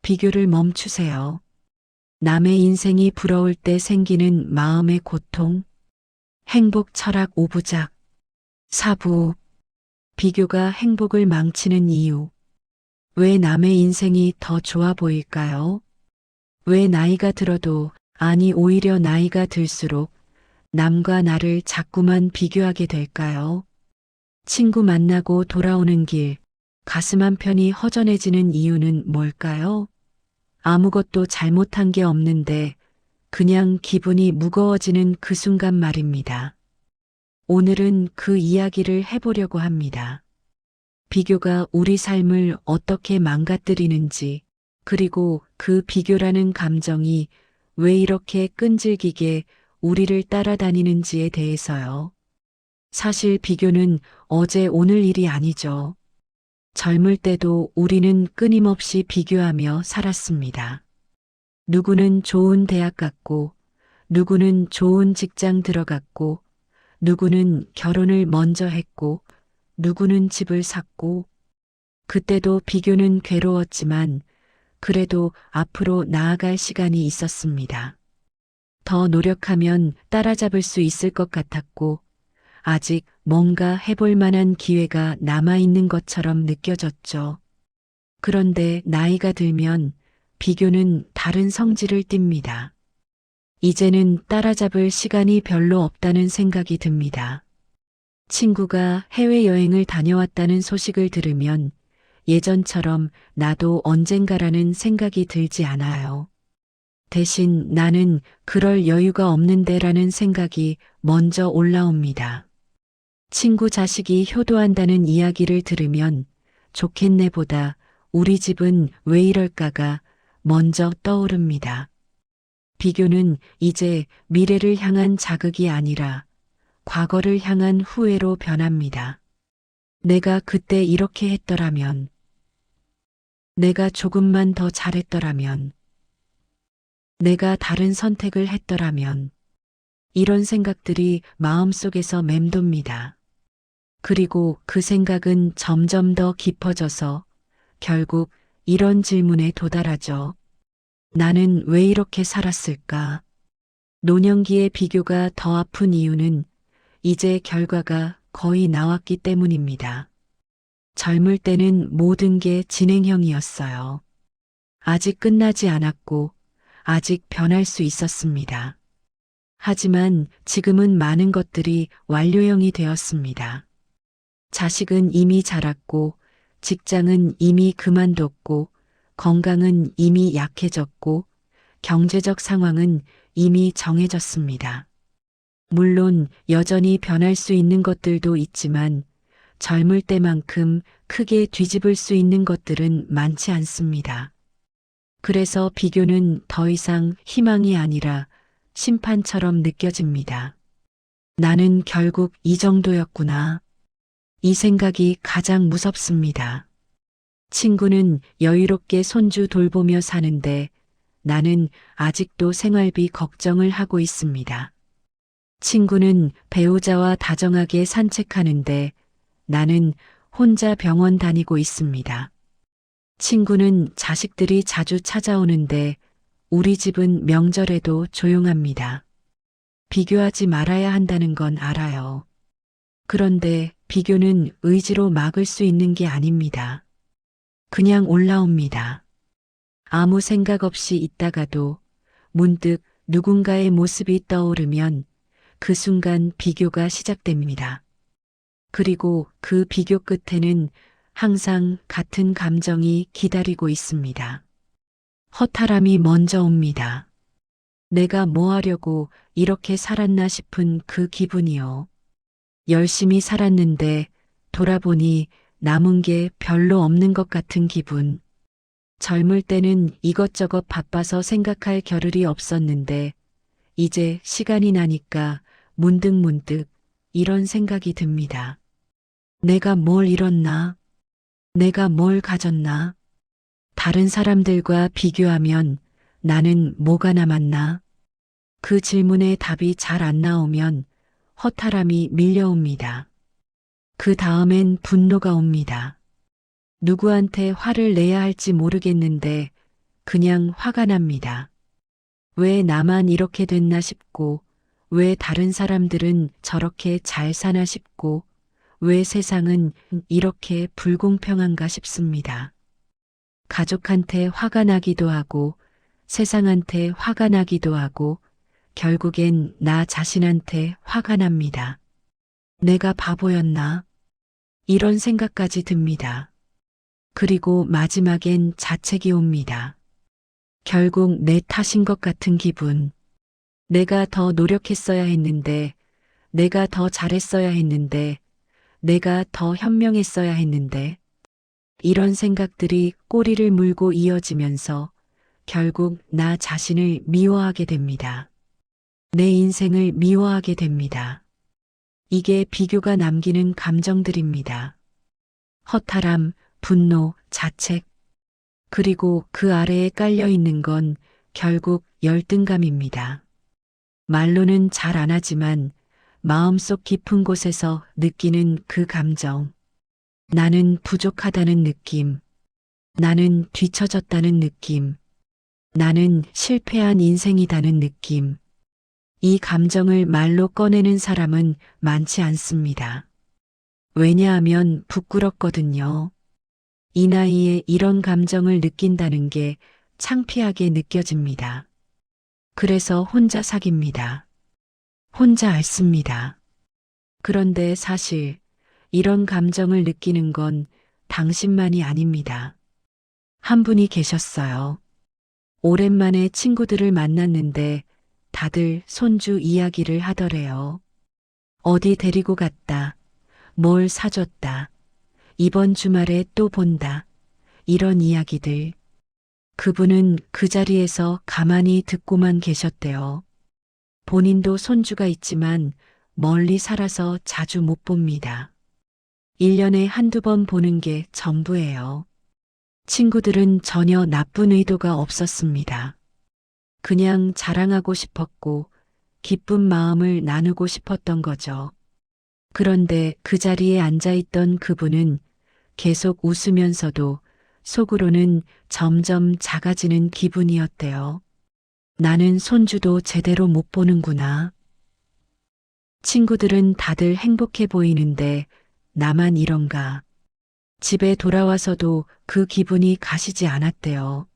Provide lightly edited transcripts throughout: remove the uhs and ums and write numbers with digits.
비교를 멈추세요. 남의 인생이 부러울 때 생기는 마음의 고통. 행복 철학 5부작. 4부. 비교가 행복을 망치는 이유. 왜 남의 인생이 더 좋아 보일까요? 왜 나이가 들어도, 아니 오히려 나이가 들수록 남과 나를 자꾸만 비교하게 될까요? 친구 만나고 돌아오는 길, 가슴 한편이 허전해지는 이유는 뭘까요? 아무것도 잘못한 게 없는데 그냥 기분이 무거워지는 그 순간 말입니다. 오늘은 그 이야기를 해보려고 합니다. 비교가 우리 삶을 어떻게 망가뜨리는지, 그리고 그 비교라는 감정이 왜 이렇게 끈질기게 우리를 따라다니는지에 대해서요. 사실 비교는 어제 오늘 일이 아니죠. 젊을 때도 우리는 끊임없이 비교하며 살았습니다. 누구는 좋은 대학 갔고, 누구는 좋은 직장 들어갔고, 누구는 결혼을 먼저 했고, 누구는 집을 샀고, 그때도 비교는 괴로웠지만, 그래도 앞으로 나아갈 시간이 있었습니다. 더 노력하면 따라잡을 수 있을 것 같았고, 아직 뭔가 해볼 만한 기회가 남아있는 것처럼 느껴졌죠. 그런데 나이가 들면 비교는 다른 성질을 띱니다. 이제는 따라잡을 시간이 별로 없다는 생각이 듭니다. 친구가 해외여행을 다녀왔다는 소식을 들으면 예전처럼 나도 언젠가라는 생각이 들지 않아요. 대신 나는 그럴 여유가 없는데라는 생각이 먼저 올라옵니다. 친구 자식이 효도한다는 이야기를 들으면 좋겠네보다 우리 집은 왜 이럴까가 먼저 떠오릅니다. 비교는 이제 미래를 향한 자극이 아니라 과거를 향한 후회로 변합니다. 내가 그때 이렇게 했더라면, 내가 조금만 더 잘했더라면, 내가 다른 선택을 했더라면, 이런 생각들이 마음속에서 맴돕니다. 그리고 그 생각은 점점 더 깊어져서 결국 이런 질문에 도달하죠. 나는 왜 이렇게 살았을까? 노년기의 비교가 더 아픈 이유는 이제 결과가 거의 나왔기 때문입니다. 젊을 때는 모든 게 진행형이었어요. 아직 끝나지 않았고, 아직 변할 수 있었습니다. 하지만 지금은 많은 것들이 완료형이 되었습니다. 자식은 이미 자랐고, 직장은 이미 그만뒀고, 건강은 이미 약해졌고, 경제적 상황은 이미 정해졌습니다. 물론 여전히 변할 수 있는 것들도 있지만 젊을 때만큼 크게 뒤집을 수 있는 것들은 많지 않습니다. 그래서 비교는 더 이상 희망이 아니라 심판처럼 느껴집니다. 나는 결국 이 정도였구나. 이 생각이 가장 무섭습니다. 친구는 여유롭게 손주 돌보며 사는데 나는 아직도 생활비 걱정을 하고 있습니다. 친구는 배우자와 다정하게 산책하는데 나는 혼자 병원 다니고 있습니다. 친구는 자식들이 자주 찾아오는데 우리 집은 명절에도 조용합니다. 비교하지 말아야 한다는 건 알아요. 그런데 비교는 의지로 막을 수 있는 게 아닙니다. 그냥 올라옵니다. 아무 생각 없이 있다가도 문득 누군가의 모습이 떠오르면 그 순간 비교가 시작됩니다. 그리고 그 비교 끝에는 항상 같은 감정이 기다리고 있습니다. 허탈함이 먼저 옵니다. 내가 뭐 하려고 이렇게 살았나 싶은 그 기분이요. 열심히 살았는데 돌아보니 남은 게 별로 없는 것 같은 기분. 젊을 때는 이것저것 바빠서 생각할 겨를이 없었는데 이제 시간이 나니까 문득 이런 생각이 듭니다. 내가 뭘 잃었나? 내가 뭘 가졌나? 다른 사람들과 비교하면 나는 뭐가 남았나? 그 질문에 답이 잘 안 나오면 허탈함이 밀려옵니다. 그 다음엔 분노가 옵니다. 누구한테 화를 내야 할지 모르겠는데 그냥 화가 납니다. 왜 나만 이렇게 됐나 싶고, 왜 다른 사람들은 저렇게 잘 사나 싶고, 왜 세상은 이렇게 불공평한가 싶습니다. 가족한테 화가 나기도 하고, 세상한테 화가 나기도 하고, 결국엔 나 자신한테 화가 납니다. 내가 바보였나? 이런 생각까지 듭니다. 그리고 마지막엔 자책이 옵니다. 결국 내 탓인 것 같은 기분. 내가 더 노력했어야 했는데, 내가 더 잘했어야 했는데, 내가 더 현명했어야 했는데, 이런 생각들이 꼬리를 물고 이어지면서 결국 나 자신을 미워하게 됩니다. 내 인생을 미워하게 됩니다. 이게 비교가 남기는 감정들입니다. 허탈함, 분노, 자책, 그리고 그 아래에 깔려 있는 건 결국 열등감입니다. 말로는 잘 안 하지만 마음속 깊은 곳에서 느끼는 그 감정. 나는 부족하다는 느낌. 나는 뒤처졌다는 느낌. 나는 실패한 인생이다는 느낌. 이 감정을 말로 꺼내는 사람은 많지 않습니다. 왜냐하면 부끄럽거든요. 이 나이에 이런 감정을 느낀다는 게 창피하게 느껴집니다. 그래서 혼자 사깁니다. 혼자 앓습니다. 그런데 사실 이런 감정을 느끼는 건 당신만이 아닙니다. 한 분이 계셨어요. 오랜만에 친구들을 만났는데 다들 손주 이야기를 하더래요. 어디 데리고 갔다. 뭘 사줬다. 이번 주말에 또 본다. 이런 이야기들. 그분은 그 자리에서 가만히 듣고만 계셨대요. 본인도 손주가 있지만 멀리 살아서 자주 못 봅니다. 1년에 한두 번 보는 게 전부예요. 친구들은 전혀 나쁜 의도가 없었습니다. 그냥 자랑하고 싶었고 기쁜 마음을 나누고 싶었던 거죠. 그런데 그 자리에 앉아있던 그분은 계속 웃으면서도 속으로는 점점 작아지는 기분이었대요. 나는 손주도 제대로 못 보는구나. 친구들은 다들 행복해 보이는데 나만 이런가. 집에 돌아와서도 그 기분이 가시지 않았대요.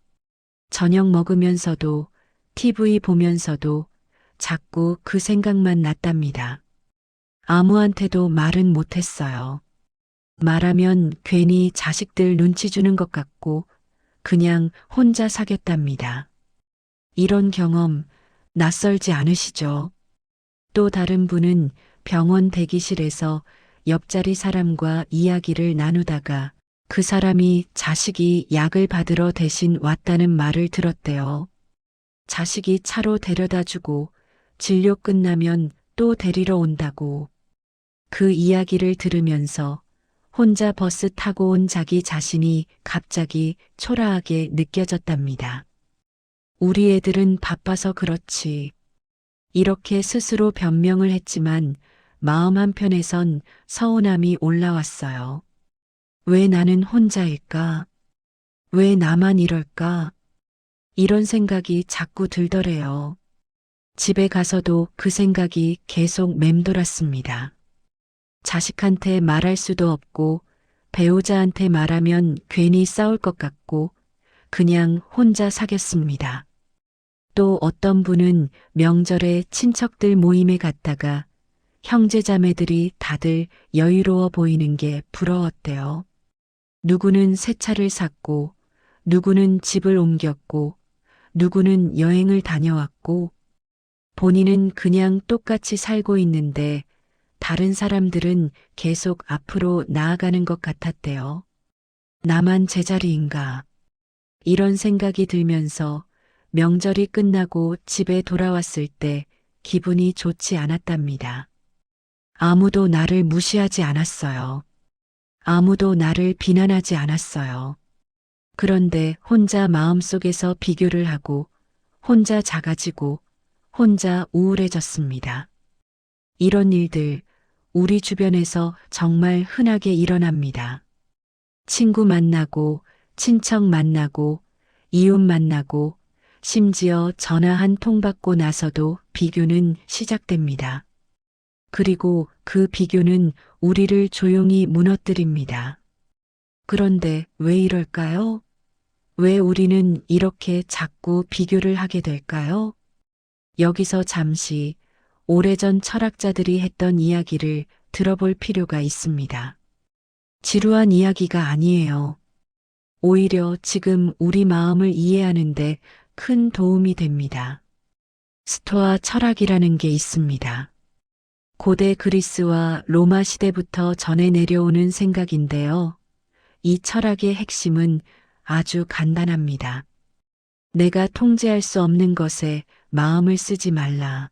저녁 먹으면서도 TV 보면서도 자꾸 그 생각만 났답니다. 아무한테도 말은 못했어요. 말하면 괜히 자식들 눈치 주는 것 같고 그냥 혼자 사귀었답니다. 이런 경험 낯설지 않으시죠? 또 다른 분은 병원 대기실에서 옆자리 사람과 이야기를 나누다가 그 사람이 자식이 약을 받으러 대신 왔다는 말을 들었대요. 자식이 차로 데려다 주고 진료 끝나면 또 데리러 온다고. 그 이야기를 들으면서 혼자 버스 타고 온 자기 자신이 갑자기 초라하게 느껴졌답니다. 우리 애들은 바빠서 그렇지. 이렇게 스스로 변명을 했지만 마음 한편에선 서운함이 올라왔어요. 왜 나는 혼자일까? 왜 나만 이럴까? 이런 생각이 자꾸 들더래요. 집에 가서도 그 생각이 계속 맴돌았습니다. 자식한테 말할 수도 없고 배우자한테 말하면 괜히 싸울 것 같고 그냥 혼자 사귀었습니다. 또 어떤 분은 명절에 친척들 모임에 갔다가 형제자매들이 다들 여유로워 보이는 게 부러웠대요. 누구는 새 차를 샀고, 누구는 집을 옮겼고, 누구는 여행을 다녀왔고, 본인은 그냥 똑같이 살고 있는데 다른 사람들은 계속 앞으로 나아가는 것 같았대요. 나만 제자리인가? 이런 생각이 들면서 명절이 끝나고 집에 돌아왔을 때 기분이 좋지 않았답니다. 아무도 나를 무시하지 않았어요. 아무도 나를 비난하지 않았어요. 그런데 혼자 마음속에서 비교를 하고 혼자 작아지고 혼자 우울해졌습니다. 이런 일들 우리 주변에서 정말 흔하게 일어납니다. 친구 만나고 친척 만나고 이웃 만나고 심지어 전화 한 통 받고 나서도 비교는 시작됩니다. 그리고 그 비교는 우리를 조용히 무너뜨립니다. 그런데 왜 이럴까요? 왜 우리는 이렇게 자꾸 비교를 하게 될까요? 여기서 잠시 오래전 철학자들이 했던 이야기를 들어볼 필요가 있습니다. 지루한 이야기가 아니에요. 오히려 지금 우리 마음을 이해하는데 큰 도움이 됩니다. 스토아 철학이라는 게 있습니다. 고대 그리스와 로마 시대부터 전해 내려오는 생각인데요. 이 철학의 핵심은 아주 간단합니다. 내가 통제할 수 없는 것에 마음을 쓰지 말라.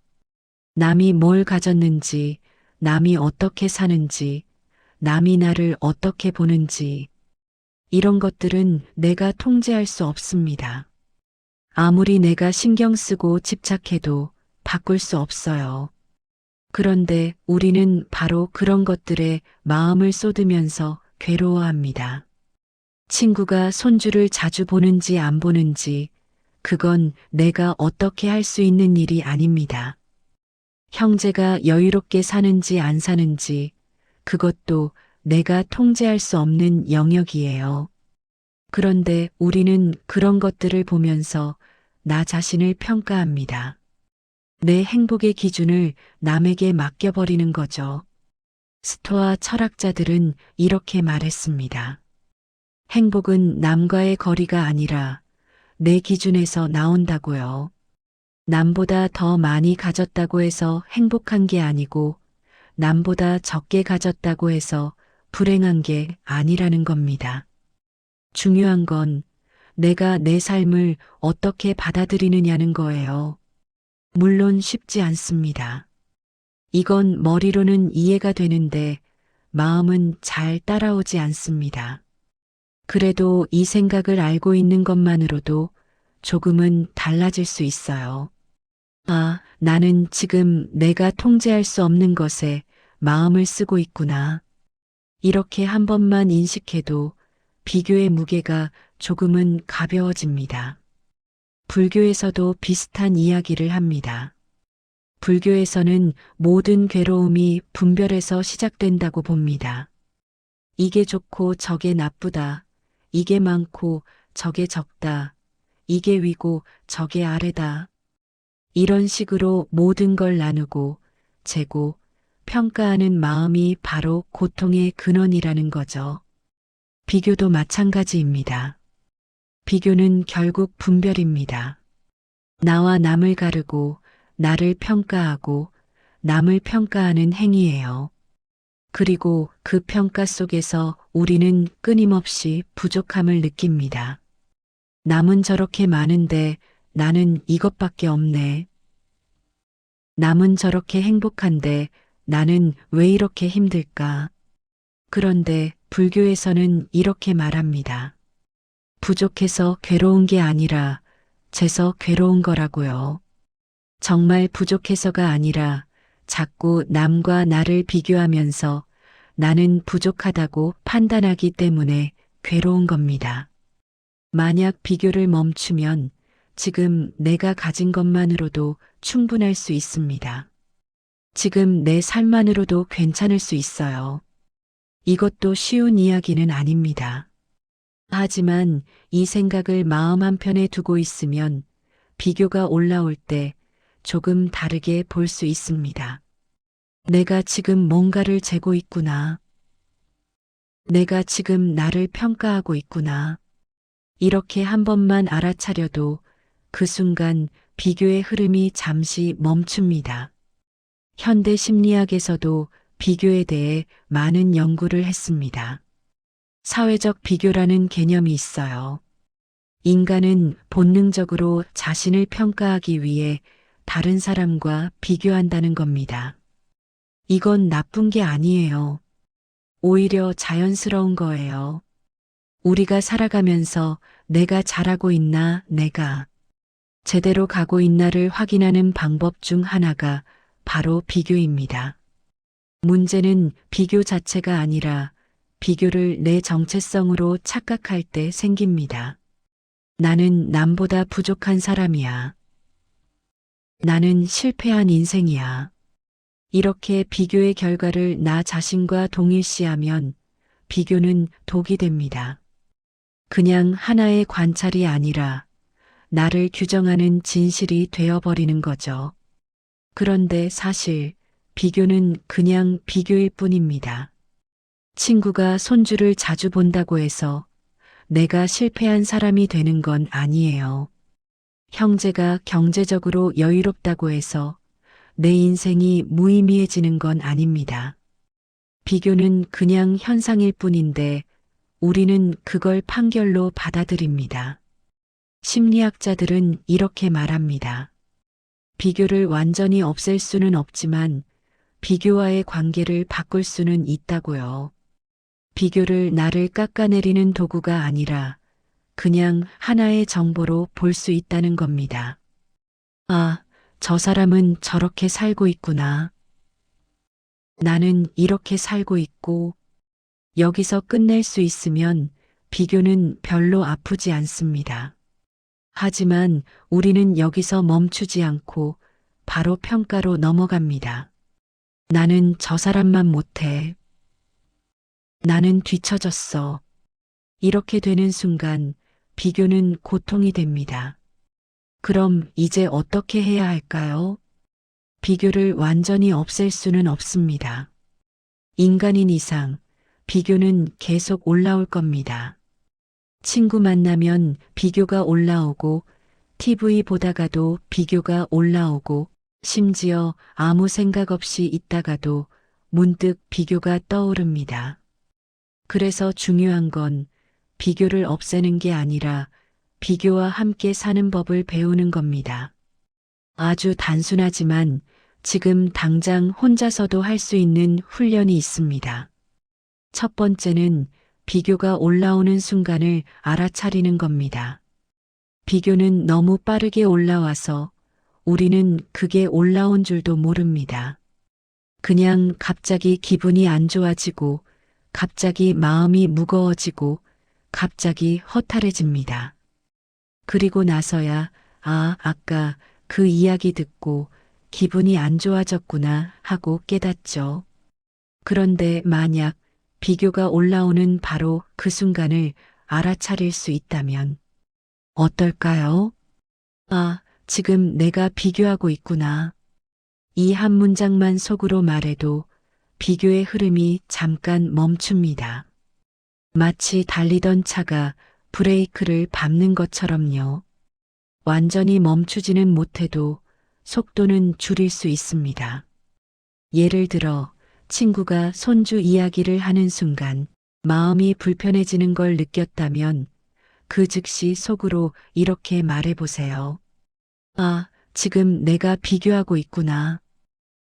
남이 뭘 가졌는지, 남이 어떻게 사는지, 남이 나를 어떻게 보는지, 이런 것들은 내가 통제할 수 없습니다. 아무리 내가 신경 쓰고 집착해도 바꿀 수 없어요. 그런데 우리는 바로 그런 것들에 마음을 쏟으면서 괴로워합니다. 친구가 손주를 자주 보는지 안 보는지, 그건 내가 어떻게 할 수 있는 일이 아닙니다. 형제가 여유롭게 사는지 안 사는지, 그것도 내가 통제할 수 없는 영역이에요. 그런데 우리는 그런 것들을 보면서 나 자신을 평가합니다. 내 행복의 기준을 남에게 맡겨버리는 거죠. 스토아 철학자들은 이렇게 말했습니다. 행복은 남과의 거리가 아니라 내 기준에서 나온다고요. 남보다 더 많이 가졌다고 해서 행복한 게 아니고 남보다 적게 가졌다고 해서 불행한 게 아니라는 겁니다. 중요한 건 내가 내 삶을 어떻게 받아들이느냐는 거예요. 물론 쉽지 않습니다. 이건 머리로는 이해가 되는데 마음은 잘 따라오지 않습니다. 그래도 이 생각을 알고 있는 것만으로도 조금은 달라질 수 있어요. 아, 나는 지금 내가 통제할 수 없는 것에 마음을 쓰고 있구나. 이렇게 한 번만 인식해도 비교의 무게가 조금은 가벼워집니다. 불교에서도 비슷한 이야기를 합니다. 불교에서는 모든 괴로움이 분별에서 시작된다고 봅니다. 이게 좋고 저게 나쁘다. 이게 많고 저게 적다. 이게 위고 저게 아래다. 이런 식으로 모든 걸 나누고 재고 평가하는 마음이 바로 고통의 근원이라는 거죠. 비교도 마찬가지입니다. 비교는 결국 분별입니다. 나와 남을 가르고 나를 평가하고 남을 평가하는 행위예요. 그리고 그 평가 속에서 우리는 끊임없이 부족함을 느낍니다. 남은 저렇게 많은데 나는 이것밖에 없네. 남은 저렇게 행복한데 나는 왜 이렇게 힘들까? 그런데 불교에서는 이렇게 말합니다. 부족해서 괴로운 게 아니라 재서 괴로운 거라고요. 정말 부족해서가 아니라 자꾸 남과 나를 비교하면서 나는 부족하다고 판단하기 때문에 괴로운 겁니다. 만약 비교를 멈추면 지금 내가 가진 것만으로도 충분할 수 있습니다. 지금 내 삶만으로도 괜찮을 수 있어요. 이것도 쉬운 이야기는 아닙니다. 하지만 이 생각을 마음 한편에 두고 있으면 비교가 올라올 때 조금 다르게 볼 수 있습니다. 내가 지금 뭔가를 재고 있구나. 내가 지금 나를 평가하고 있구나. 이렇게 한 번만 알아차려도 그 순간 비교의 흐름이 잠시 멈춥니다. 현대 심리학에서도 비교에 대해 많은 연구를 했습니다. 사회적 비교라는 개념이 있어요. 인간은 본능적으로 자신을 평가하기 위해 다른 사람과 비교한다는 겁니다. 이건 나쁜 게 아니에요. 오히려 자연스러운 거예요. 우리가 살아가면서 내가 잘하고 있나, 내가 제대로 가고 있나를 확인하는 방법 중 하나가 바로 비교입니다. 문제는 비교 자체가 아니라 비교를 내 정체성으로 착각할 때 생깁니다. 나는 남보다 부족한 사람이야. 나는 실패한 인생이야. 이렇게 비교의 결과를 나 자신과 동일시하면 비교는 독이 됩니다. 그냥 하나의 관찰이 아니라 나를 규정하는 진실이 되어버리는 거죠. 그런데 사실 비교는 그냥 비교일 뿐입니다. 친구가 손주를 자주 본다고 해서 내가 실패한 사람이 되는 건 아니에요. 형제가 경제적으로 여유롭다고 해서 내 인생이 무의미해지는 건 아닙니다. 비교는 그냥 현상일 뿐인데 우리는 그걸 판결로 받아들입니다. 심리학자들은 이렇게 말합니다. 비교를 완전히 없앨 수는 없지만 비교와의 관계를 바꿀 수는 있다고요. 비교를 나를 깎아내리는 도구가 아니라 그냥 하나의 정보로 볼 수 있다는 겁니다. 아, 저 사람은 저렇게 살고 있구나. 나는 이렇게 살고 있고, 여기서 끝낼 수 있으면 비교는 별로 아프지 않습니다. 하지만 우리는 여기서 멈추지 않고 바로 평가로 넘어갑니다. 나는 저 사람만 못해. 나는 뒤처졌어. 이렇게 되는 순간 비교는 고통이 됩니다. 그럼 이제 어떻게 해야 할까요? 비교를 완전히 없앨 수는 없습니다. 인간인 이상 비교는 계속 올라올 겁니다. 친구 만나면 비교가 올라오고 TV 보다가도 비교가 올라오고 심지어 아무 생각 없이 있다가도 문득 비교가 떠오릅니다. 그래서 중요한 건 비교를 없애는 게 아니라 비교와 함께 사는 법을 배우는 겁니다. 아주 단순하지만 지금 당장 혼자서도 할 수 있는 훈련이 있습니다. 첫 번째는 비교가 올라오는 순간을 알아차리는 겁니다. 비교는 너무 빠르게 올라와서 우리는 그게 올라온 줄도 모릅니다. 그냥 갑자기 기분이 안 좋아지고, 갑자기 마음이 무거워지고, 갑자기 허탈해집니다. 그리고 나서야, 아까 그 이야기 듣고 기분이 안 좋아졌구나 하고 깨닫죠. 그런데 만약 비교가 올라오는 바로 그 순간을 알아차릴 수 있다면 어떨까요? 지금 내가 비교하고 있구나. 이 한 문장만 속으로 말해도 비교의 흐름이 잠깐 멈춥니다. 마치 달리던 차가 브레이크를 밟는 것처럼요. 완전히 멈추지는 못해도 속도는 줄일 수 있습니다. 예를 들어 친구가 손주 이야기를 하는 순간 마음이 불편해지는 걸 느꼈다면 그 즉시 속으로 이렇게 말해보세요. 지금 내가 비교하고 있구나.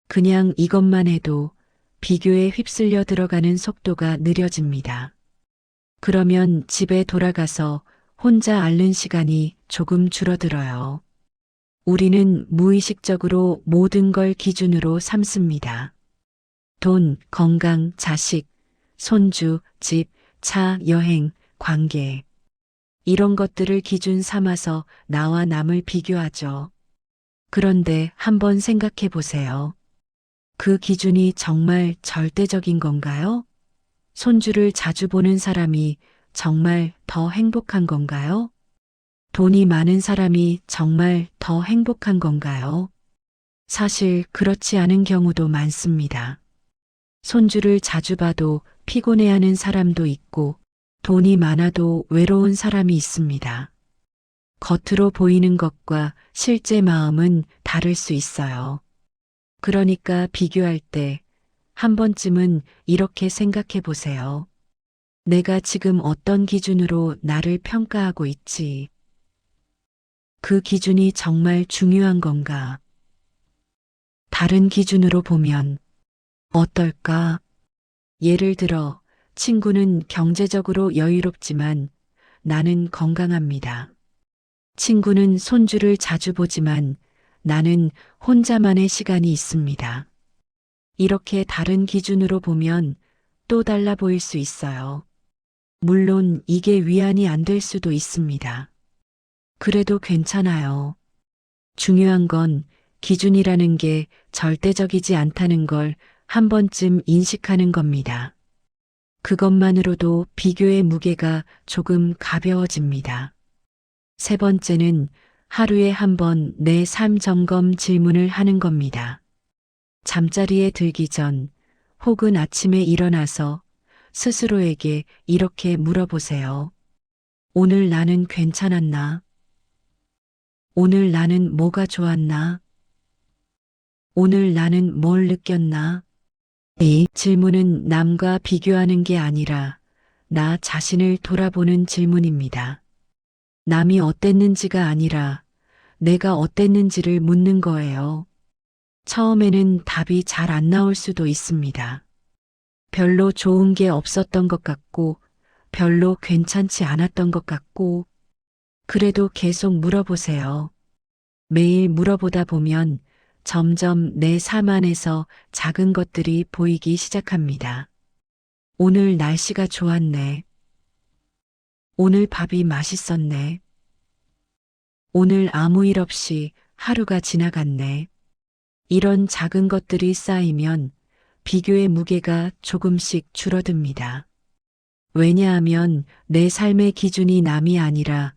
그냥 이것만 해도 비교에 휩쓸려 들어가는 속도가 느려집니다. 그러면 집에 돌아가서 혼자 앓는 시간이 조금 줄어들어요. 우리는 무의식적으로 모든 걸 기준으로 삼습니다. 돈, 건강, 자식, 손주, 집, 차, 여행, 관계. 이런 것들을 기준 삼아서 나와 남을 비교하죠. 그런데 한번 생각해 보세요. 그 기준이 정말 절대적인 건가요? 손주를 자주 보는 사람이 정말 더 행복한 건가요? 돈이 많은 사람이 정말 더 행복한 건가요? 사실 그렇지 않은 경우도 많습니다. 손주를 자주 봐도 피곤해하는 사람도 있고 돈이 많아도 외로운 사람이 있습니다. 겉으로 보이는 것과 실제 마음은 다를 수 있어요. 그러니까 비교할 때 한 번쯤은 이렇게 생각해 보세요. 내가 지금 어떤 기준으로 나를 평가하고 있지? 그 기준이 정말 중요한 건가? 다른 기준으로 보면 어떨까? 예를 들어, 친구는 경제적으로 여유롭지만 나는 건강합니다. 친구는 손주를 자주 보지만 나는 혼자만의 시간이 있습니다. 이렇게 다른 기준으로 보면 또 달라 보일 수 있어요. 물론 이게 위안이 안 될 수도 있습니다. 그래도 괜찮아요. 중요한 건 기준이라는 게 절대적이지 않다는 걸 한 번쯤 인식하는 겁니다. 그것만으로도 비교의 무게가 조금 가벼워집니다. 세 번째는 하루에 한 번 내 삶 점검 질문을 하는 겁니다. 잠자리에 들기 전 혹은 아침에 일어나서 스스로에게 이렇게 물어보세요. 오늘 나는 괜찮았나? 오늘 나는 뭐가 좋았나? 오늘 나는 뭘 느꼈나? 이 질문은 남과 비교하는 게 아니라 나 자신을 돌아보는 질문입니다. 남이 어땠는지가 아니라 내가 어땠는지를 묻는 거예요. 처음에는 답이 잘 안 나올 수도 있습니다. 별로 좋은 게 없었던 것 같고, 별로 괜찮지 않았던 것 같고, 그래도 계속 물어보세요. 매일 물어보다 보면 점점 내 삶 안에서 작은 것들이 보이기 시작합니다. 오늘 날씨가 좋았네. 오늘 밥이 맛있었네. 오늘 아무 일 없이 하루가 지나갔네. 이런 작은 것들이 쌓이면 비교의 무게가 조금씩 줄어듭니다. 왜냐하면 내 삶의 기준이 남이 아니라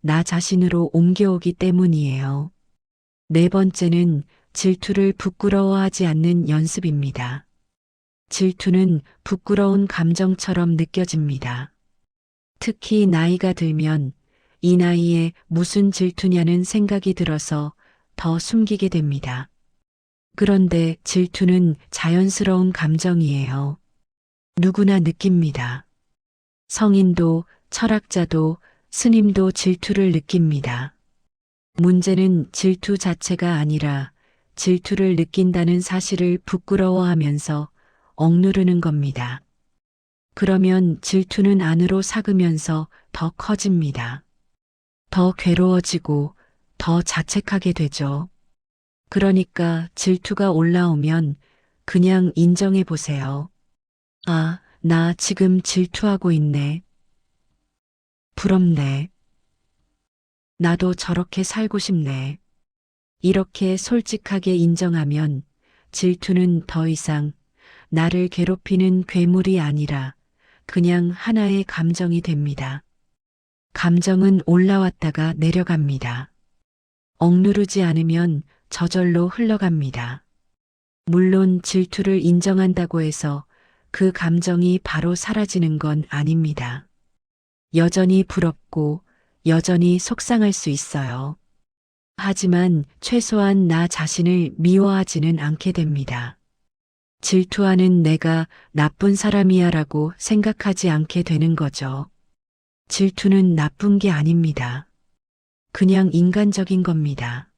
나 자신으로 옮겨오기 때문이에요. 네 번째는 질투를 부끄러워하지 않는 연습입니다. 질투는 부끄러운 감정처럼 느껴집니다. 특히 나이가 들면 이 나이에 무슨 질투냐는 생각이 들어서 더 숨기게 됩니다. 그런데 질투는 자연스러운 감정이에요. 누구나 느낍니다. 성인도 철학자도 스님도 질투를 느낍니다. 문제는 질투 자체가 아니라 질투를 느낀다는 사실을 부끄러워하면서 억누르는 겁니다. 그러면 질투는 안으로 삭으면서 더 커집니다. 더 괴로워지고 더 자책하게 되죠. 그러니까 질투가 올라오면 그냥 인정해 보세요. 아, 나 지금 질투하고 있네. 부럽네. 나도 저렇게 살고 싶네. 이렇게 솔직하게 인정하면 질투는 더 이상 나를 괴롭히는 괴물이 아니라 그냥 하나의 감정이 됩니다. 감정은 올라왔다가 내려갑니다. 억누르지 않으면 저절로 흘러갑니다. 물론 질투를 인정한다고 해서 그 감정이 바로 사라지는 건 아닙니다. 여전히 부럽고 여전히 속상할 수 있어요. 하지만 최소한 나 자신을 미워하지는 않게 됩니다. 질투하는 내가 나쁜 사람이야 라고 생각하지 않게 되는 거죠. 질투는 나쁜 게 아닙니다. 그냥 인간적인 겁니다.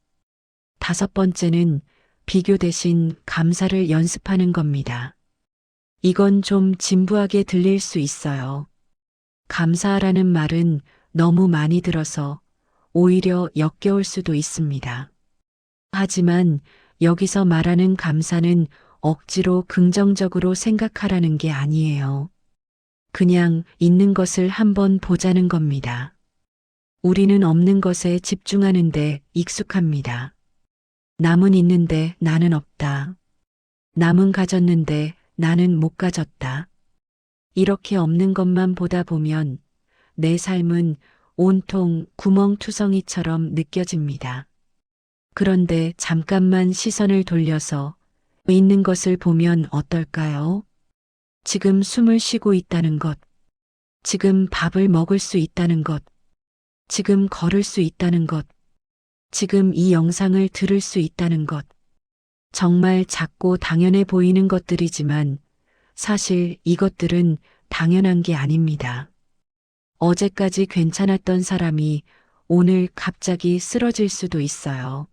다섯 번째는 비교 대신 감사를 연습하는 겁니다. 이건 좀 진부하게 들릴 수 있어요. 감사하라는 말은 너무 많이 들어서 오히려 역겨울 수도 있습니다. 하지만 여기서 말하는 감사는 억지로 긍정적으로 생각하라는 게 아니에요. 그냥 있는 것을 한번 보자는 겁니다. 우리는 없는 것에 집중하는데 익숙합니다. 남은 있는데 나는 없다. 남은 가졌는데 나는 못 가졌다. 이렇게 없는 것만 보다 보면 내 삶은 온통 구멍투성이처럼 느껴집니다. 그런데 잠깐만 시선을 돌려서 있는 것을 보면 어떨까요? 지금 숨을 쉬고 있다는 것, 지금 밥을 먹을 수 있다는 것, 지금 걸을 수 있다는 것, 지금 이 영상을 들을 수 있다는 것. 정말 작고 당연해 보이는 것들이지만 사실 이것들은 당연한 게 아닙니다. 어제까지 괜찮았던 사람이 오늘 갑자기 쓰러질 수도 있어요.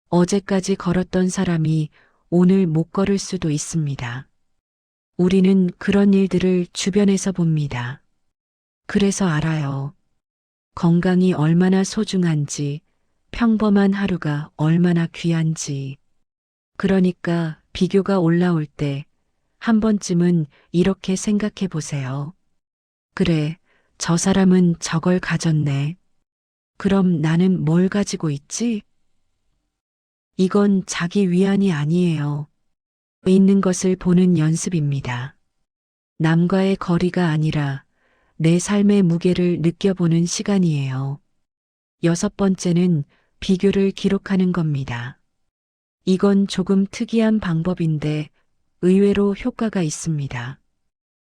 어제까지 걸었던 사람이 오늘 못 걸을 수도 있습니다. 우리는 그런 일들을 주변에서 봅니다. 그래서 알아요. 건강이 얼마나 소중한지, 평범한 하루가 얼마나 귀한지. 그러니까 비교가 올라올 때 한 번쯤은 이렇게 생각해 보세요. 그래, 저 사람은 저걸 가졌네. 그럼 나는 뭘 가지고 있지? 이건 자기 위안이 아니에요. 있는 것을 보는 연습입니다. 남과의 거리가 아니라 내 삶의 무게를 느껴보는 시간이에요. 여섯 번째는 비교를 기록하는 겁니다. 이건 조금 특이한 방법인데 의외로 효과가 있습니다.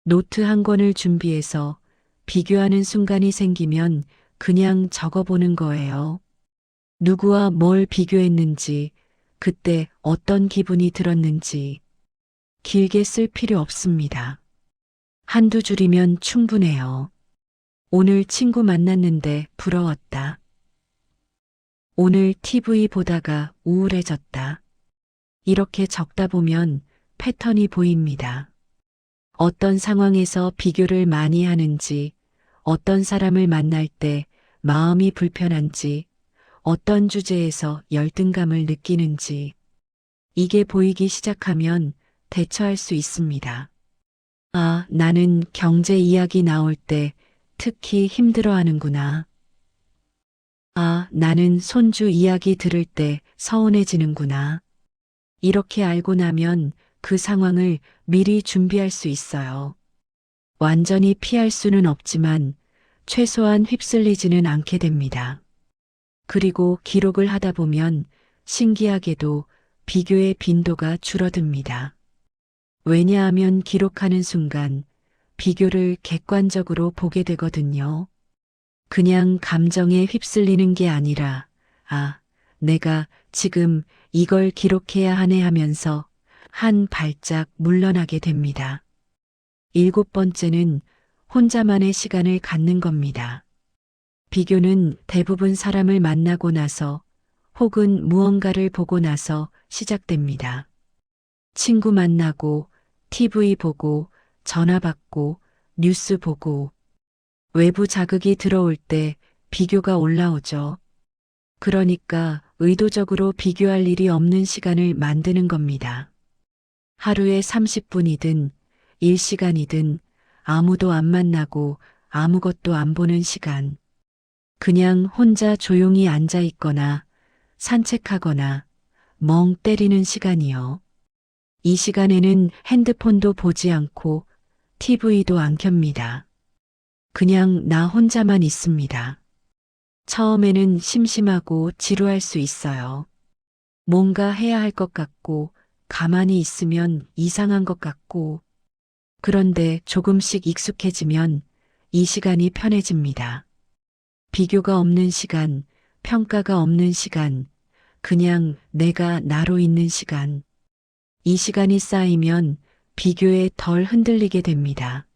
노트 한 권을 준비해서 비교하는 순간이 생기면 그냥 적어보는 거예요. 누구와 뭘 비교했는지, 그때 어떤 기분이 들었는지, 길게 쓸 필요 없습니다. 한두 줄이면 충분해요. 오늘 친구 만났는데 부러웠다. 오늘 TV 보다가 우울해졌다. 이렇게 적다 보면 패턴이 보입니다. 어떤 상황에서 비교를 많이 하는지, 어떤 사람을 만날 때 마음이 불편한지, 어떤 주제에서 열등감을 느끼는지, 이게 보이기 시작하면 대처할 수 있습니다. 아, 나는 경제 이야기 나올 때 특히 힘들어하는구나. 아, 나는 손주 이야기 들을 때 서운해지는구나. 이렇게 알고 나면 그 상황을 미리 준비할 수 있어요. 완전히 피할 수는 없지만 최소한 휩쓸리지는 않게 됩니다. 그리고 기록을 하다 보면 신기하게도 비교의 빈도가 줄어듭니다. 왜냐하면 기록하는 순간 비교를 객관적으로 보게 되거든요. 그냥 감정에 휩쓸리는 게 아니라, 아, 내가 지금 이걸 기록해야 하네 하면서 한 발짝 물러나게 됩니다. 일곱 번째는 혼자만의 시간을 갖는 겁니다. 비교는 대부분 사람을 만나고 나서 혹은 무언가를 보고 나서 시작됩니다. 친구 만나고, TV 보고, 전화 받고, 뉴스 보고, 외부 자극이 들어올 때 비교가 올라오죠. 그러니까 의도적으로 비교할 일이 없는 시간을 만드는 겁니다. 하루에 30분이든 1시간이든 아무도 안 만나고 아무것도 안 보는 시간. 그냥 혼자 조용히 앉아 있거나 산책하거나 멍 때리는 시간이요. 이 시간에는 핸드폰도 보지 않고 TV도 안 켭니다. 그냥 나 혼자만 있습니다. 처음에는 심심하고 지루할 수 있어요. 뭔가 해야 할 것 같고 가만히 있으면 이상한 것 같고 그런데 조금씩 익숙해지면 이 시간이 편해집니다. 비교가 없는 시간, 평가가 없는 시간, 그냥 내가 나로 있는 시간. 이 시간이 쌓이면 비교에 덜 흔들리게 됩니다.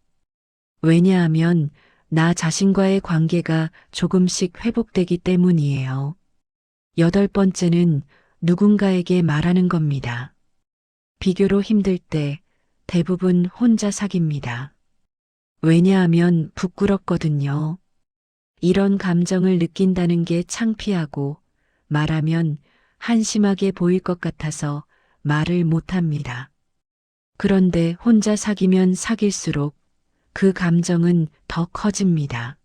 왜냐하면 나 자신과의 관계가 조금씩 회복되기 때문이에요. 여덟 번째는 누군가에게 말하는 겁니다. 비교로 힘들 때 대부분 혼자 사깁니다. 왜냐하면 부끄럽거든요. 이런 감정을 느낀다는 게 창피하고 말하면 한심하게 보일 것 같아서 말을 못합니다. 그런데 혼자 사귀면 사귈수록 그 감정은 더 커집니다.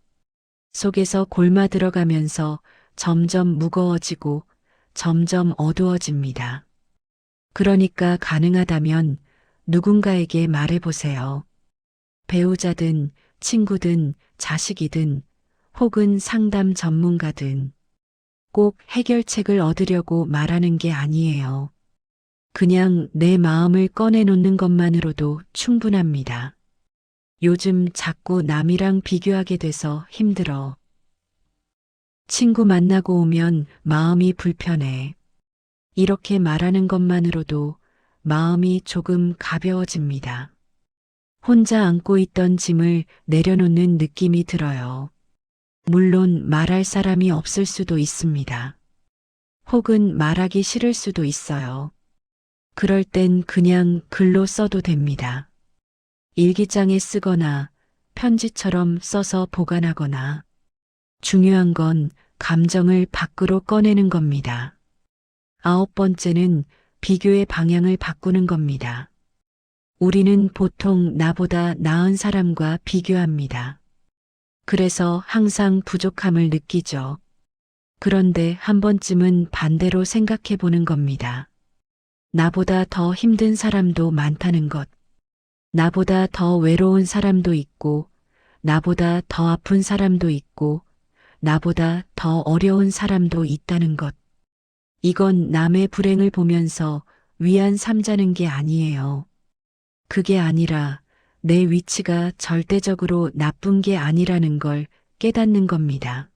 속에서 골마 들어가면서 점점 무거워지고 점점 어두워집니다. 그러니까 가능하다면 누군가에게 말해보세요. 배우자든 친구든 자식이든 혹은 상담 전문가든 꼭 해결책을 얻으려고 말하는 게 아니에요. 그냥 내 마음을 꺼내놓는 것만으로도 충분합니다. 요즘 자꾸 남이랑 비교하게 돼서 힘들어. 친구 만나고 오면 마음이 불편해. 이렇게 말하는 것만으로도 마음이 조금 가벼워집니다. 혼자 안고 있던 짐을 내려놓는 느낌이 들어요. 물론 말할 사람이 없을 수도 있습니다. 혹은 말하기 싫을 수도 있어요. 그럴 땐 그냥 글로 써도 됩니다. 일기장에 쓰거나 편지처럼 써서 보관하거나 중요한 건 감정을 밖으로 꺼내는 겁니다. 아홉 번째는 비교의 방향을 바꾸는 겁니다. 우리는 보통 나보다 나은 사람과 비교합니다. 그래서 항상 부족함을 느끼죠. 그런데 한 번쯤은 반대로 생각해 보는 겁니다. 나보다 더 힘든 사람도 많다는 것. 나보다 더 외로운 사람도 있고, 나보다 더 아픈 사람도 있고, 나보다 더 어려운 사람도 있다는 것. 이건 남의 불행을 보면서 위안 삼자는 게 아니에요. 그게 아니라 내 위치가 절대적으로 나쁜 게 아니라는 걸 깨닫는 겁니다.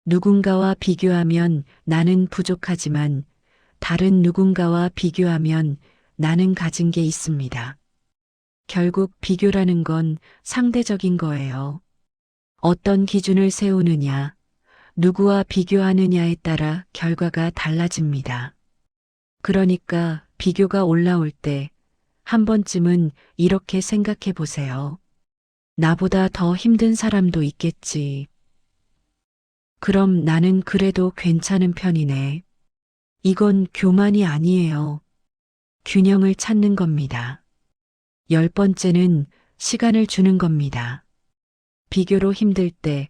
누군가와 비교하면 나는 부족하지만 다른 누군가와 비교하면 나는 가진 게 있습니다. 결국 비교라는 건 상대적인 거예요. 어떤 기준을 세우느냐, 누구와 비교하느냐에 따라 결과가 달라집니다. 그러니까 비교가 올라올 때 한 번쯤은 이렇게 생각해 보세요. 나보다 더 힘든 사람도 있겠지. 그럼 나는 그래도 괜찮은 편이네. 이건 교만이 아니에요. 균형을 찾는 겁니다. 10번째는 시간을 주는 겁니다. 비교로 힘들 때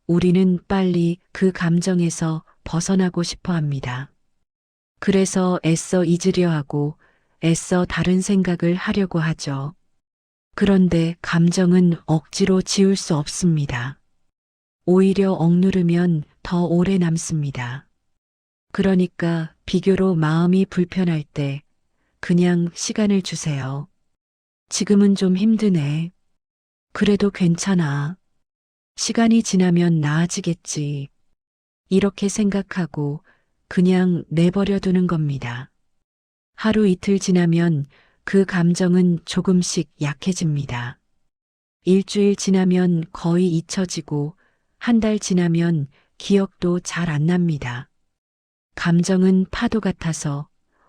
우리는 빨리 그 감정에서 벗어나고 싶어 합니다. 그래서 애써 잊으려 하고 애써 다른 생각을 하려고 하죠. 그런데 감정은 억지로 지울 수 없습니다. 오히려 억누르면 더 오래 남습니다. 그러니까 비교로 마음이 불편할 때 그냥 시간을 주세요. 지금은 좀 힘드네. 그래도 괜찮아. 시간이 지나면 나아지겠지. 이렇게 생각하고 그냥 내버려 두는 겁니다. 하루 이틀 지나면 그 감정은 조금씩 약해집니다. 일주일 지나면 거의 잊혀지고 한 달 지나면 기억도 잘 안 납니다. 감정은 파도 같아서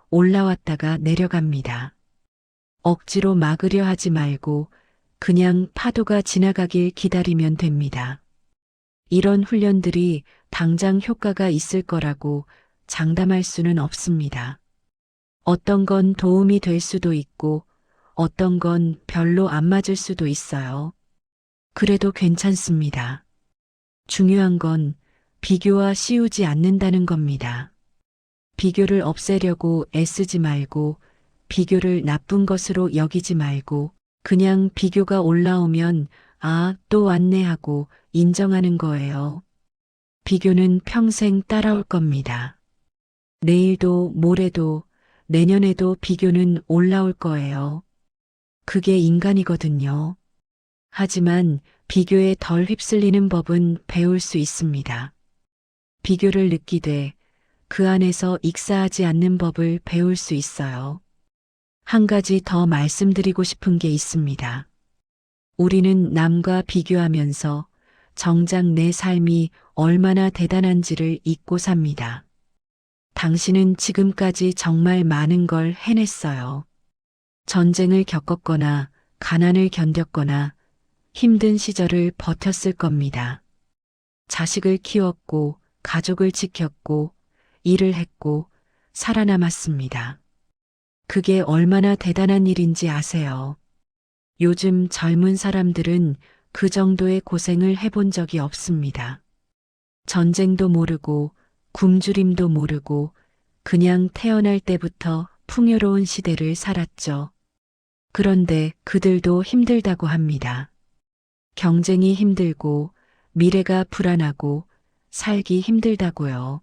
올라왔다가 내려갑니다. 억지로 막으려 하지 말고 그냥 파도가 지나가길 기다리면 됩니다. 이런 훈련들이 당장 효과가 있을 거라고 장담할 수는 없습니다. 어떤 건 도움이 될 수도 있고 어떤 건 별로 안 맞을 수도 있어요. 그래도 괜찮습니다. 중요한 건 비교와 씌우지 않는다는 겁니다. 비교를 없애려고 애쓰지 말고 비교를 나쁜 것으로 여기지 말고 그냥 비교가 올라오면 아, 또 왔네 하고 인정하는 거예요. 비교는 평생 따라올 겁니다. 내일도 모레도 내년에도 비교는 올라올 거예요. 그게 인간이거든요. 하지만 비교에 덜 휩쓸리는 법은 배울 수 있습니다. 비교를 느끼되 그 안에서 익사하지 않는 법을 배울 수 있어요. 한 가지 더 말씀드리고 싶은 게 있습니다. 우리는 남과 비교하면서 정작 내 삶이 얼마나 대단한지를 잊고 삽니다. 당신은 지금까지 정말 많은 걸 해냈어요. 전쟁을 겪었거나 가난을 견뎠거나 힘든 시절을 버텼을 겁니다. 자식을 키웠고 가족을 지켰고 일을 했고 살아남았습니다. 그게 얼마나 대단한 일인지 아세요? 요즘 젊은 사람들은 그 정도의 고생을 해본 적이 없습니다. 전쟁도 모르고 굶주림도 모르고 그냥 태어날 때부터 풍요로운 시대를 살았죠. 그런데 그들도 힘들다고 합니다. 경쟁이 힘들고 미래가 불안하고 살기 힘들다고요.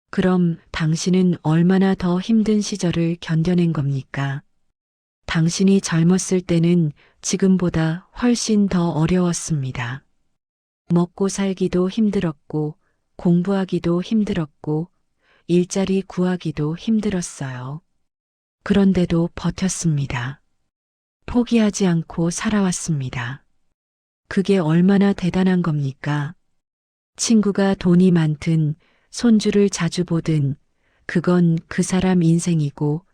그럼 당신은 얼마나 더 힘든 시절을 견뎌낸 겁니까? 당신이 젊었을 때는 지금보다 훨씬 더 어려웠습니다. 먹고 살기도 힘들었고, 공부하기도 힘들었고, 일자리 구하기도 힘들었어요. 그런데도 버텼습니다. 포기하지 않고 살아왔습니다. 그게 얼마나 대단한 겁니까? 친구가 돈이 많든, 손주를 자주 보든, 그건 그 사람 인생이고,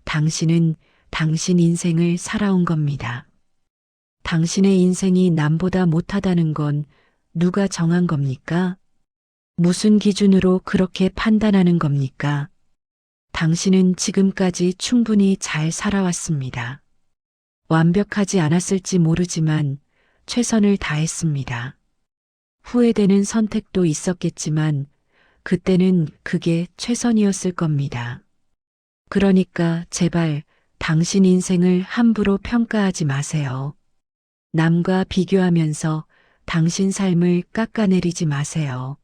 당신은 당신 인생을 살아온 겁니다. 당신의 인생이 남보다 못하다는 건 누가 정한 겁니까? 무슨 기준으로 그렇게 판단하는 겁니까? 당신은 지금까지 충분히 잘 살아왔습니다. 완벽하지 않았을지 모르지만 최선을 다했습니다. 후회되는 선택도 있었겠지만 그때는 그게 최선이었을 겁니다. 그러니까 제발 당신 인생을 함부로 평가하지 마세요. 남과 비교하면서 당신 삶을 깎아내리지 마세요.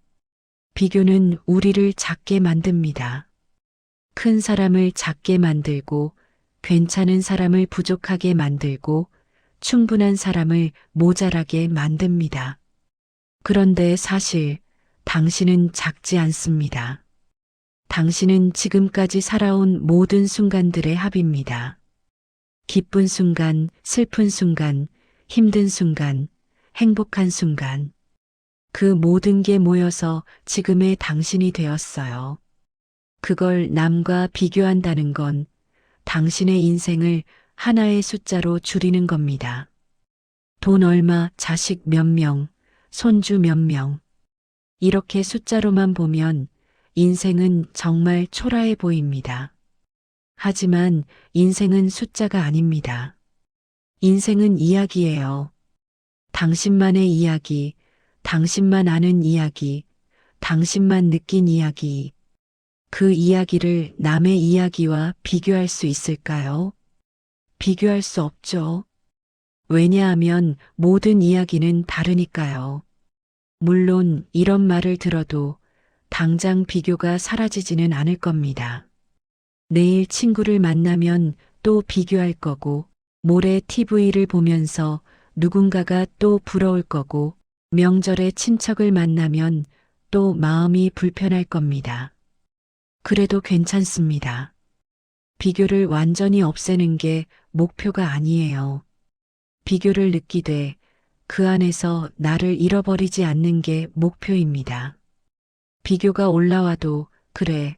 비교는 우리를 작게 만듭니다. 큰 사람을 작게 만들고, 괜찮은 사람을 부족하게 만들고, 충분한 사람을 모자라게 만듭니다. 그런데 사실 당신은 작지 않습니다. 당신은 지금까지 살아온 모든 순간들의 합입니다. 기쁜 순간, 슬픈 순간, 힘든 순간, 행복한 순간. 그 모든 게 모여서 지금의 당신이 되었어요. 그걸 남과 비교한다는 건 당신의 인생을 하나의 숫자로 줄이는 겁니다. 돈 얼마, 자식 몇 명, 손주 몇 명. 이렇게 숫자로만 보면 인생은 정말 초라해 보입니다. 하지만 인생은 숫자가 아닙니다. 인생은 이야기예요. 당신만의 이야기, 당신만 아는 이야기, 당신만 느낀 이야기. 그 이야기를 남의 이야기와 비교할 수 있을까요? 비교할 수 없죠. 왜냐하면 모든 이야기는 다르니까요. 물론 이런 말을 들어도 당장 비교가 사라지지는 않을 겁니다. 내일 친구를 만나면 또 비교할 거고, 모레 TV를 보면서 누군가가 또 부러울 거고, 명절에 친척을 만나면 또 마음이 불편할 겁니다. 그래도 괜찮습니다. 비교를 완전히 없애는 게 목표가 아니에요. 비교를 느끼되 그 안에서 나를 잃어버리지 않는 게 목표입니다. 비교가 올라와도 그래,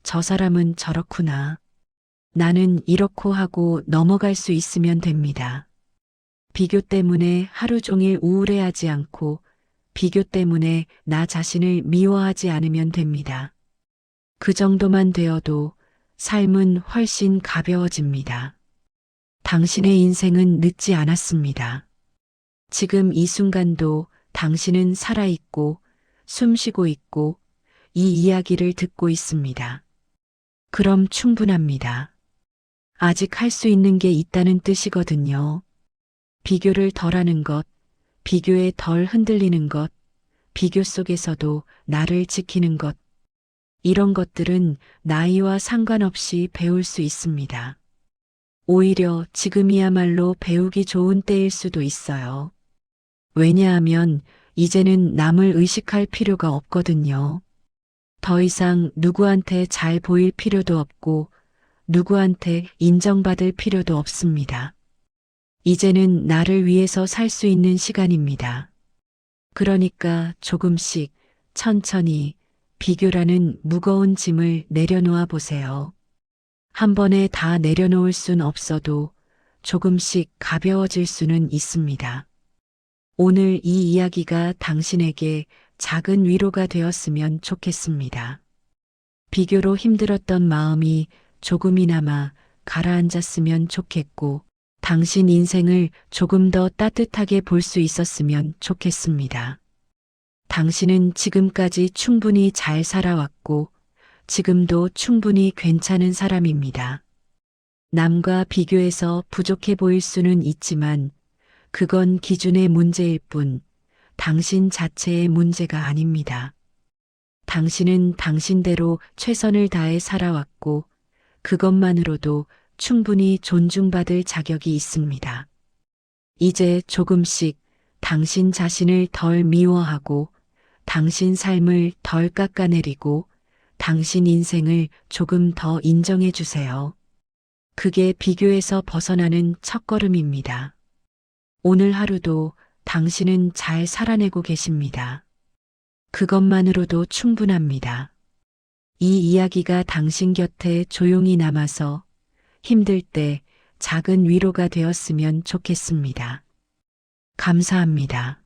저 사람은 저렇구나. 나는 이렇고 하고 넘어갈 수 있으면 됩니다. 비교 때문에 하루 종일 우울해하지 않고 비교 때문에 나 자신을 미워하지 않으면 됩니다. 그 정도만 되어도 삶은 훨씬 가벼워집니다. 당신의 인생은 늦지 않았습니다. 지금 이 순간도 당신은 살아있고 숨 쉬고 있고 이 이야기를 듣고 있습니다. 그럼 충분합니다. 아직 할 수 있는 게 있다는 뜻이거든요. 비교를 덜하는 것, 비교에 덜 흔들리는 것, 비교 속에서도 나를 지키는 것, 이런 것들은 나이와 상관없이 배울 수 있습니다. 오히려 지금이야말로 배우기 좋은 때일 수도 있어요. 왜냐하면 이제는 남을 의식할 필요가 없거든요. 더 이상 누구한테 잘 보일 필요도 없고 누구한테 인정받을 필요도 없습니다. 이제는 나를 위해서 살 수 있는 시간입니다. 그러니까 조금씩 천천히 비교라는 무거운 짐을 내려놓아 보세요. 한 번에 다 내려놓을 순 없어도 조금씩 가벼워질 수는 있습니다. 오늘 이 이야기가 당신에게 작은 위로가 되었으면 좋겠습니다. 비교로 힘들었던 마음이 조금이나마 가라앉았으면 좋겠고, 당신 인생을 조금 더 따뜻하게 볼 수 있었으면 좋겠습니다. 당신은 지금까지 충분히 잘 살아왔고, 지금도 충분히 괜찮은 사람입니다. 남과 비교해서 부족해 보일 수는 있지만, 그건 기준의 문제일 뿐, 당신 자체의 문제가 아닙니다. 당신은 당신대로 최선을 다해 살아왔고, 그것만으로도 충분히 존중받을 자격이 있습니다. 이제 조금씩 당신 자신을 덜 미워하고, 당신 삶을 덜 깎아내리고, 당신 인생을 조금 더 인정해 주세요. 그게 비교에서 벗어나는 첫걸음입니다. 오늘 하루도 당신은 잘 살아내고 계십니다. 그것만으로도 충분합니다. 이 이야기가 당신 곁에 조용히 남아서 힘들 때 작은 위로가 되었으면 좋겠습니다. 감사합니다.